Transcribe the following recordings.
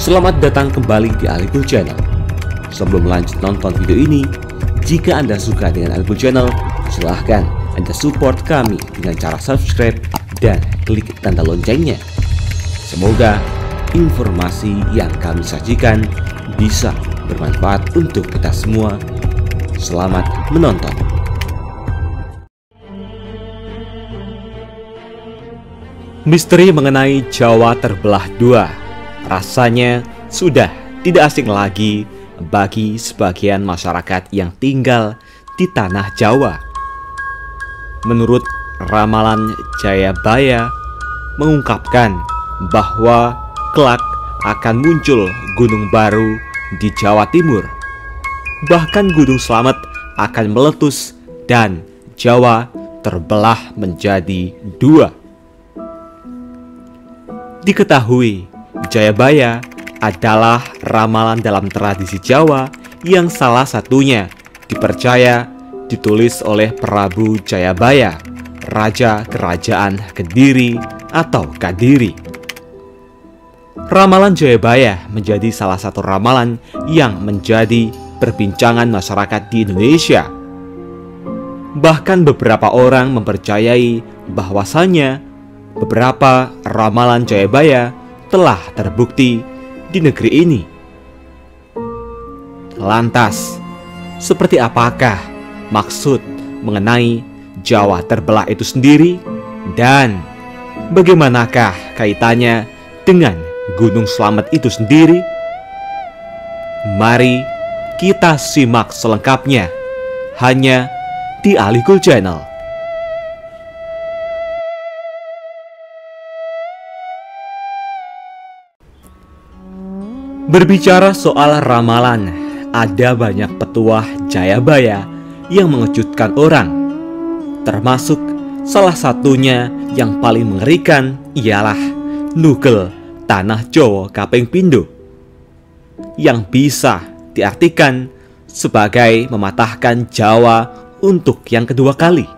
Selamat datang kembali di Alikul Channel. Sebelum lanjut nonton video ini, jika Anda suka dengan Alikul Channel, silahkan Anda support kami dengan cara subscribe dan klik tanda loncengnya. Semoga informasi yang kami sajikan bisa bermanfaat untuk kita semua. Selamat menonton. Misteri mengenai Jawa terbelah dua rasanya sudah tidak asing lagi bagi sebagian masyarakat yang tinggal di tanah Jawa. Menurut ramalan Jayabaya mengungkapkan bahwa kelak akan muncul gunung baru di Jawa Timur. Bahkan Gunung Slamet akan meletus dan Jawa terbelah menjadi dua. Diketahui Jayabaya adalah ramalan dalam tradisi Jawa yang salah satunya dipercaya ditulis oleh Prabu Jayabaya, Raja Kerajaan Kediri atau Kadiri. Ramalan Jayabaya menjadi salah satu ramalan yang menjadi perbincangan masyarakat di Indonesia. Bahkan beberapa orang mempercayai bahwasannya beberapa ramalan Jayabaya telah terbukti di negeri ini. Lantas, seperti apakah maksud mengenai Jawa terbelah itu sendiri? Dan bagaimanakah kaitannya dengan Gunung Slamet itu sendiri? Mari kita simak selengkapnya hanya di Alikul Channel. Berbicara soal ramalan, ada banyak petuah Jayabaya yang mengejutkan orang. Termasuk salah satunya yang paling mengerikan ialah Nugel Tanah Jawa Kaping Pindho, yang bisa diartikan sebagai mematahkan Jawa untuk yang kedua kali.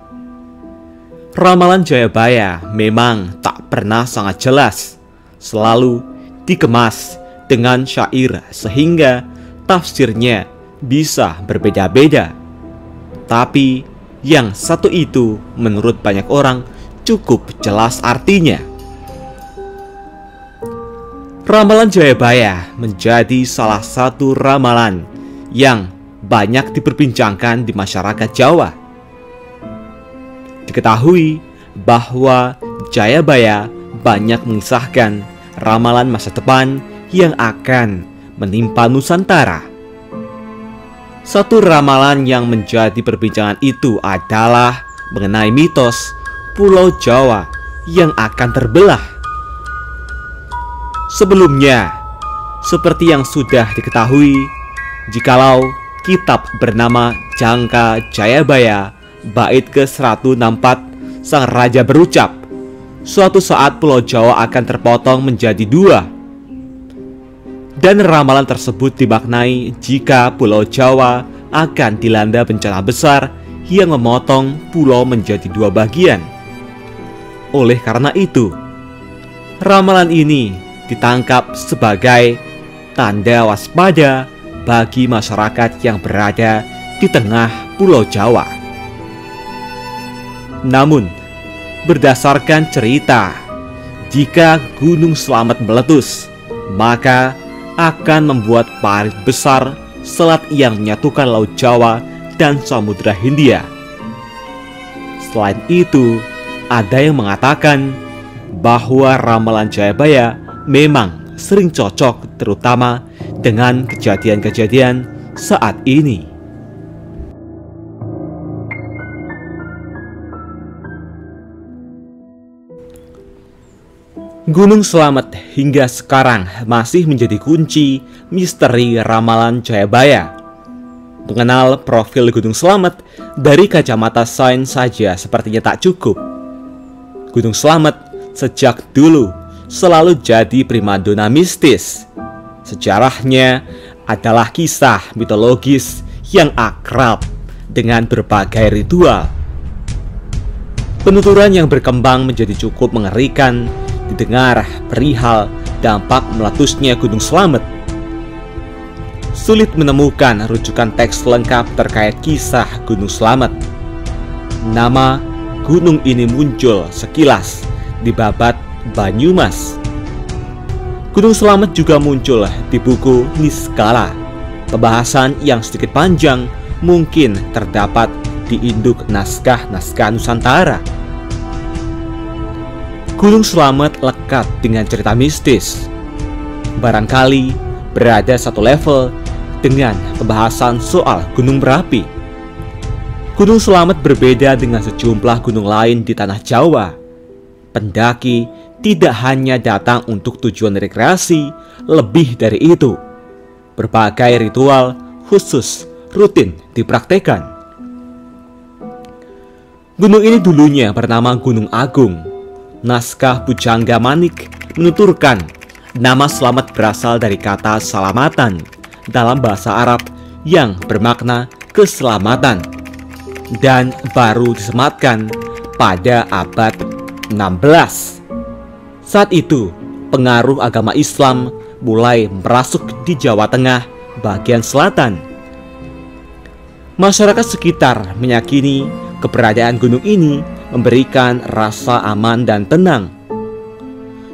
Ramalan Jayabaya memang tak pernah sangat jelas, selalu dikemas dengan syair sehingga tafsirnya bisa berbeda-beda. Tapi yang satu itu menurut banyak orang cukup jelas artinya. Ramalan Jayabaya menjadi salah satu ramalan yang banyak diperbincangkan di masyarakat Jawa. Diketahui bahwa Jayabaya banyak mengisahkan ramalan masa depan yang akan menimpa Nusantara. Satu ramalan yang menjadi perbincangan itu adalah mengenai mitos Pulau Jawa yang akan terbelah. Sebelumnya, seperti yang sudah diketahui, jikalau kitab bernama Jangka Jayabaya bait ke-164 sang raja berucap, suatu saat Pulau Jawa akan terpotong menjadi dua. Dan ramalan tersebut dimaknai jika Pulau Jawa akan dilanda bencana besar yang memotong pulau menjadi dua bagian. Oleh karena itu, ramalan ini ditangkap sebagai tanda waspada bagi masyarakat yang berada di tengah Pulau Jawa. Namun, berdasarkan cerita, jika Gunung Slamet meletus, maka akan membuat parit besar selat yang menyatukan Laut Jawa dan Samudra Hindia. Selain itu, ada yang mengatakan bahwa ramalan Jayabaya memang sering cocok terutama dengan kejadian-kejadian saat ini. Gunung Slamet hingga sekarang masih menjadi kunci misteri ramalan Jayabaya. Mengenal profil Gunung Slamet dari kacamata sains saja sepertinya tak cukup. Gunung Slamet sejak dulu selalu jadi primadona mistis. Sejarahnya adalah kisah mitologis yang akrab dengan berbagai ritual. Penuturan yang berkembang menjadi cukup mengerikan didengar perihal dampak meletusnya Gunung Slamet. Sulit menemukan rujukan teks lengkap terkait kisah Gunung Slamet. Nama gunung ini muncul sekilas di Babad Banyumas. Gunung Slamet juga muncul di buku Niskala. Pembahasan yang sedikit panjang mungkin terdapat di induk naskah-naskah Nusantara. Gunung Slamet lekat dengan cerita mistis. Barangkali berada satu level dengan pembahasan soal gunung berapi. Gunung Slamet berbeda dengan sejumlah gunung lain di tanah Jawa. Pendaki tidak hanya datang untuk tujuan rekreasi, lebih dari itu. Berbagai ritual khusus rutin dipraktekkan. Gunung ini dulunya bernama Gunung Agung. Naskah Pujangga Manik menuturkan nama Slamet berasal dari kata salamatan dalam bahasa Arab yang bermakna keselamatan, dan baru disematkan pada abad 16. Saat itu, pengaruh agama Islam mulai merasuk di Jawa Tengah bagian selatan. Masyarakat sekitar meyakini keberadaan gunung ini memberikan rasa aman dan tenang.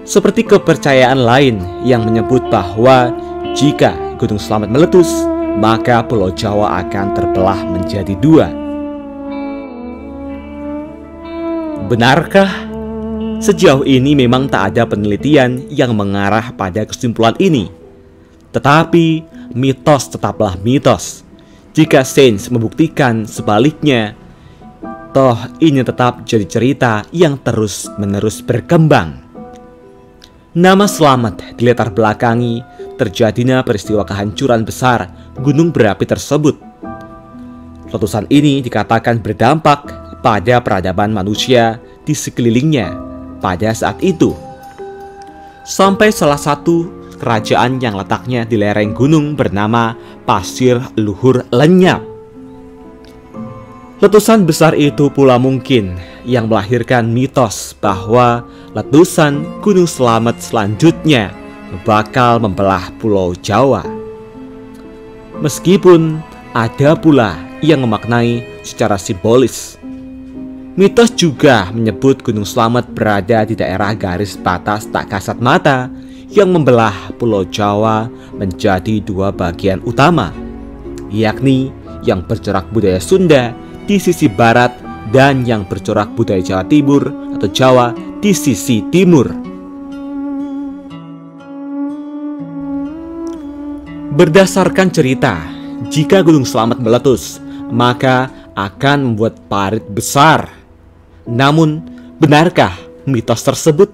Seperti kepercayaan lain yang menyebut bahwa jika Gunung Slamet meletus, maka Pulau Jawa akan terbelah menjadi dua. Benarkah? Sejauh ini memang tak ada penelitian yang mengarah pada kesimpulan ini. Tetapi mitos tetaplah mitos. Jika sains membuktikan sebaliknya, toh ini tetap jadi cerita yang terus-menerus berkembang. Nama Slamet dilatar belakangi terjadinya peristiwa kehancuran besar gunung berapi tersebut. Letusan ini dikatakan berdampak pada peradaban manusia di sekelilingnya pada saat itu. Sampai salah satu kerajaan yang letaknya di lereng gunung bernama Pasir Luhur lenyap. Letusan besar itu pula mungkin yang melahirkan mitos bahwa letusan Gunung Slamet selanjutnya bakal membelah Pulau Jawa. Meskipun ada pula yang memaknai secara simbolis. Mitos juga menyebut Gunung Slamet berada di daerah garis batas tak kasat mata yang membelah Pulau Jawa menjadi dua bagian utama, yakni yang bercorak budaya Sunda di sisi barat dan yang bercorak budaya Jawa Timur atau Jawa di sisi timur. Berdasarkan cerita, jika Gunung Slamet meletus, maka akan membuat parit besar. Namun, benarkah mitos tersebut?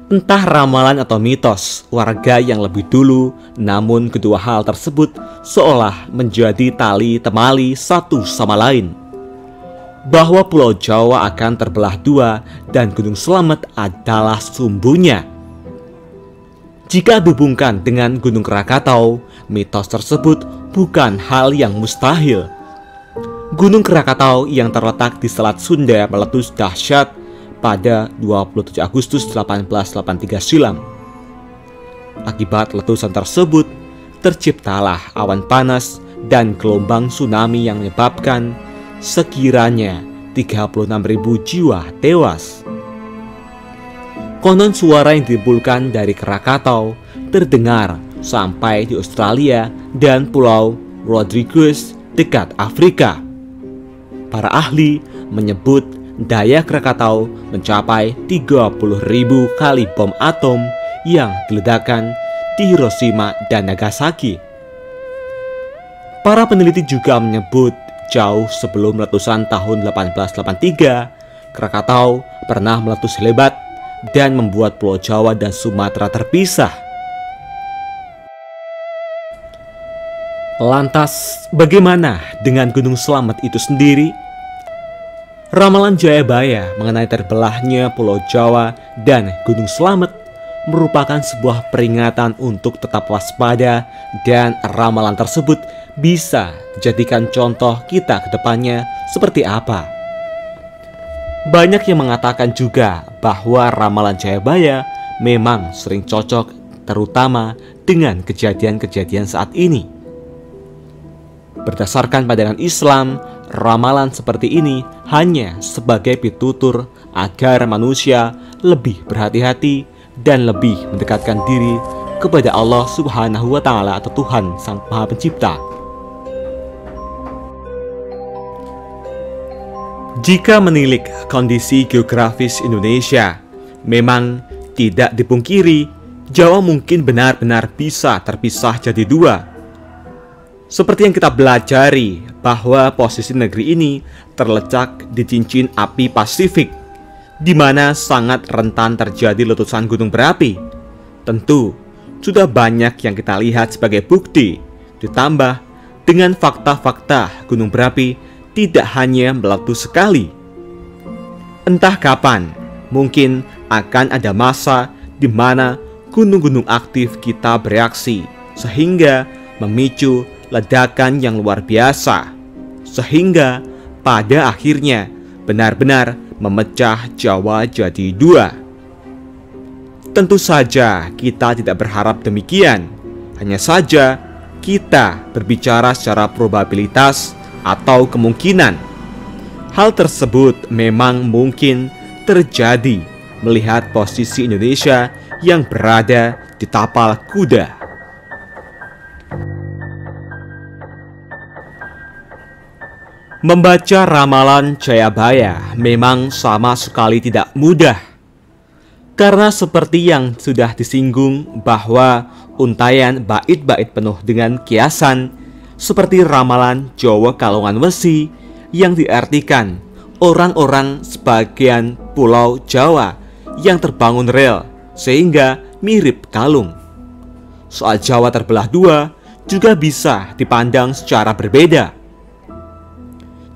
Entah ramalan atau mitos warga yang lebih dulu, namun kedua hal tersebut seolah menjadi tali temali satu sama lain. Bahwa Pulau Jawa akan terbelah dua dan Gunung Slamet adalah sumbunya. Jika dihubungkan dengan Gunung Krakatau, mitos tersebut bukan hal yang mustahil. Gunung Krakatau yang terletak di Selat Sunda meletus dahsyat pada 27 Agustus 1883 silam. Akibat letusan tersebut, terciptalah awan panas dan gelombang tsunami yang menyebabkan sekiranya 36.000 jiwa tewas. Konon suara yang ditimbulkan dari Krakatau terdengar sampai di Australia dan Pulau Rodrigues dekat Afrika. Para ahli menyebut daya Krakatau mencapai 30.000 kali bom atom yang diledakkan di Hiroshima dan Nagasaki. Para peneliti juga menyebut jauh sebelum letusan tahun 1883, Krakatau pernah meletus hebat dan membuat Pulau Jawa dan Sumatera terpisah. Lantas, bagaimana dengan Gunung Slamet itu sendiri? Ramalan Jayabaya mengenai terbelahnya Pulau Jawa dan Gunung Slamet merupakan sebuah peringatan untuk tetap waspada, dan ramalan tersebut bisa dijadikan contoh kita ke depannya seperti apa. Banyak yang mengatakan juga bahwa ramalan Jayabaya memang sering cocok, terutama dengan kejadian-kejadian saat ini. Berdasarkan pandangan Islam, ramalan seperti ini hanya sebagai pitutur agar manusia lebih berhati-hati dan lebih mendekatkan diri kepada Allah Subhanahu wa Ta'ala atau Tuhan Sang Maha Pencipta. Jika menilik kondisi geografis Indonesia, memang tidak dipungkiri Jawa mungkin benar-benar bisa terpisah jadi dua. Seperti yang kita pelajari bahwa posisi negeri ini terletak di cincin api Pasifik, di mana sangat rentan terjadi letusan gunung berapi. Tentu, sudah banyak yang kita lihat sebagai bukti, ditambah dengan fakta-fakta gunung berapi tidak hanya meletus sekali. Entah kapan, mungkin akan ada masa di mana gunung-gunung aktif kita bereaksi, sehingga memicu ledakan yang luar biasa, sehingga pada akhirnya benar-benar memecah Jawa jadi dua. Tentu saja kita tidak berharap demikian. Hanya saja kita berbicara secara probabilitas atau kemungkinan. Hal tersebut memang mungkin terjadi melihat posisi Indonesia yang berada di tapal kuda. Membaca ramalan Jayabaya memang sama sekali tidak mudah. Karena seperti yang sudah disinggung bahwa untayan bait-bait penuh dengan kiasan seperti ramalan Jawa Kalongan Wesi yang diartikan orang-orang sebagian pulau Jawa yang terbangun rel sehingga mirip kalung. Soal Jawa terbelah dua juga bisa dipandang secara berbeda.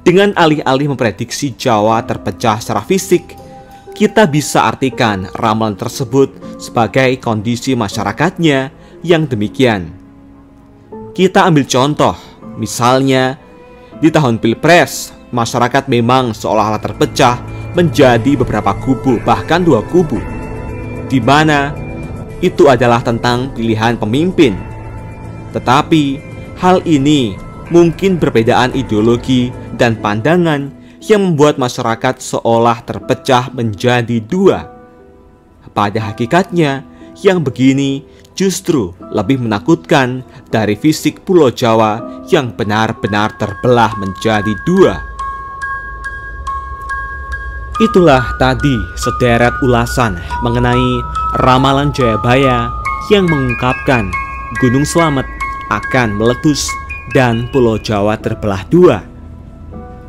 Dengan alih-alih memprediksi Jawa terpecah secara fisik, kita bisa artikan ramalan tersebut sebagai kondisi masyarakatnya yang demikian. Kita ambil contoh, misalnya di tahun Pilpres, masyarakat memang seolah-olah terpecah menjadi beberapa kubu, bahkan dua kubu, di mana itu adalah tentang pilihan pemimpin. Tetapi hal ini mungkin perbedaan ideologi dan pandangan yang membuat masyarakat seolah terpecah menjadi dua. Pada hakikatnya, yang begini justru lebih menakutkan dari fisik Pulau Jawa yang benar-benar terbelah menjadi dua. Itulah tadi sederet ulasan mengenai ramalan Jayabaya yang mengungkapkan Gunung Slamet akan meletus dan Pulau Jawa terbelah dua.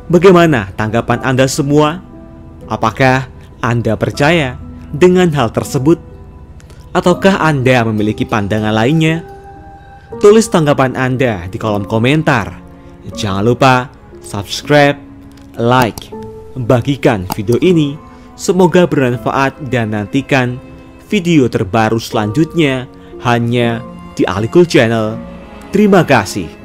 Bagaimana tanggapan Anda semua? Apakah Anda percaya dengan hal tersebut? Ataukah Anda memiliki pandangan lainnya? Tulis tanggapan Anda di kolom komentar. Jangan lupa subscribe, like, bagikan video ini. Semoga bermanfaat dan nantikan video terbaru selanjutnya hanya di Ali Cool Channel. Terima kasih.